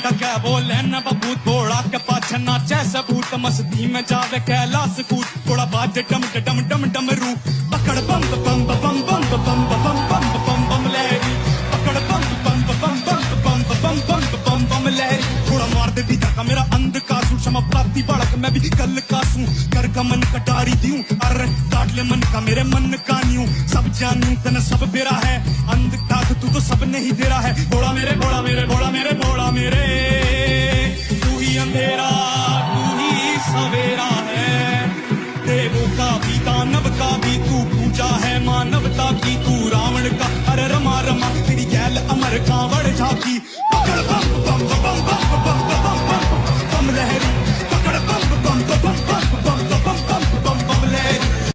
बेटा क्या बोले न बबूत थोड़ा के पाछे नाचे सबूत मस्ती में जावे कैलाश कूद थोड़ा बाजे डम डम डम डम रू पकड़ बम बम बम बम बम बम बम बम बम बम लहरी पकड़ बम बम बम बम बम बम बम बम बम लहरी थोड़ा मार दे दी का मेरा अंध कासू क्षमा प्राप्ति बालक मैं भी कल कासू कर का मन कटारी दूं अरे काट ले मन का मेरे मन का न्यू सब जानू तन सब बेरा है अंध काक तू तो सब नहीं दे रहा है बोला मेरे बोला मेरे बोला मेरे बोला मेरे तू ही अंधेरा तू ही सवेरा है देवों का भी दानव का भी तू पूजा है मानवता की तू रावण का अरे रमा रमा तेरी गैल अमर कांवड़ झाकी